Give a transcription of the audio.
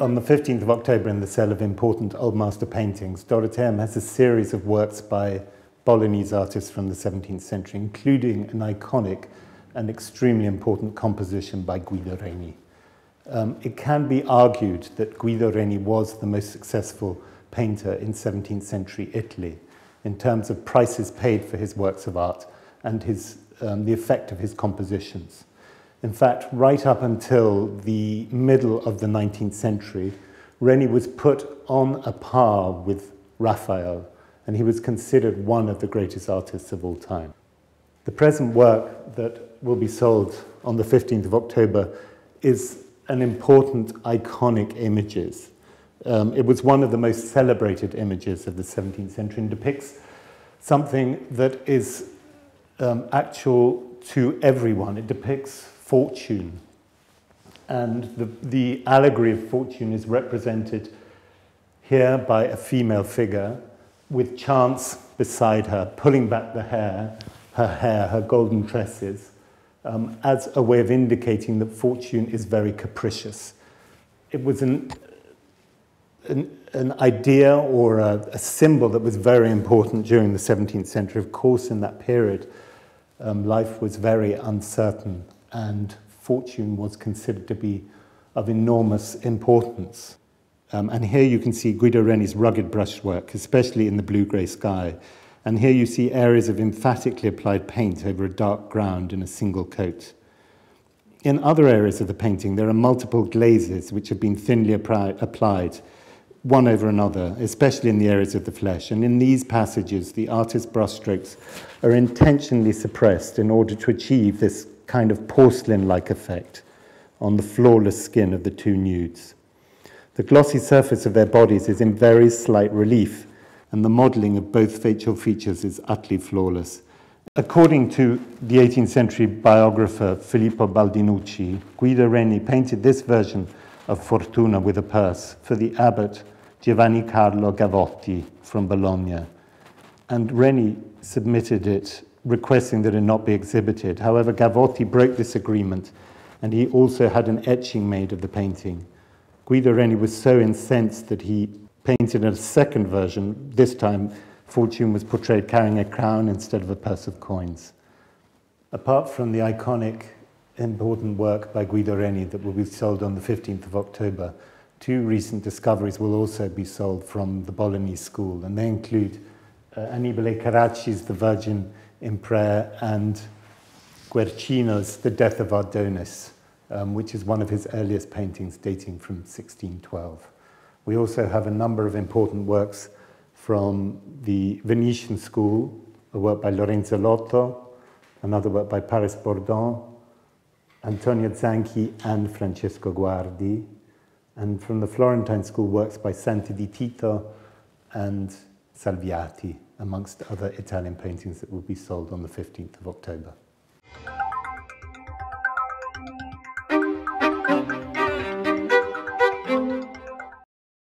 On the 15th of October, in the sale of important Old Master paintings, Dorotheum has a series of works by Bolognese artists from the 17th century, including an iconic and extremely important composition by Guido Reni. It can be argued that Guido Reni was the most successful painter in 17th century Italy in terms of prices paid for his works of art and the effect of his compositions. In fact, right up until the middle of the 19th century, Reni was put on a par with Raphael, and he was considered one of the greatest artists of all time. The present work that will be sold on the 15th of October is an important, iconic images. It was one of the most celebrated images of the 17th century and depicts something that is actual to everyone. It depicts fortune, and the allegory of fortune is represented here by a female figure with Chance beside her, pulling back her golden tresses, as a way of indicating that fortune is very capricious. It was an idea or a symbol that was very important during the 17th century. Of course, in that period, life was very uncertain, and fortune was considered to be of enormous importance. And here you can see Guido Reni's rugged brushwork, especially in the blue-grey sky. And here you see areas of emphatically applied paint over a dark ground in a single coat. In other areas of the painting, there are multiple glazes which have been thinly applied, one over another, especially in the areas of the flesh. And in these passages, the artist's brushstrokes are intentionally suppressed in order to achieve this kind of porcelain-like effect on the flawless skin of the two nudes. The glossy surface of their bodies is in very slight relief, and the modelling of both facial features is utterly flawless. According to the 18th century biographer Filippo Baldinucci, Guido Reni painted this version of Fortuna with a purse for the abbot Giovanni Carlo Gavotti from Bologna, and Reni submitted it, requesting that it not be exhibited. However, Gavotti broke this agreement, and he also had an etching made of the painting. Guido Reni was so incensed that he painted a second version. This time, Fortune was portrayed carrying a crown instead of a purse of coins. Apart from the iconic, important work by Guido Reni that will be sold on the 15th of October, two recent discoveries will also be sold from the Bolognese school, and they include Annibale Carracci's The Virgin in Prayer and Guercino's The Death of Adonis, which is one of his earliest paintings dating from 1612. We also have a number of important works from the Venetian school, a work by Lorenzo Lotto, another work by Paris Bourdon, Antonio Zanchi and Francesco Guardi, and from the Florentine school, works by Santi di Tito and Salviati, amongst other Italian paintings that will be sold on the 15th of October.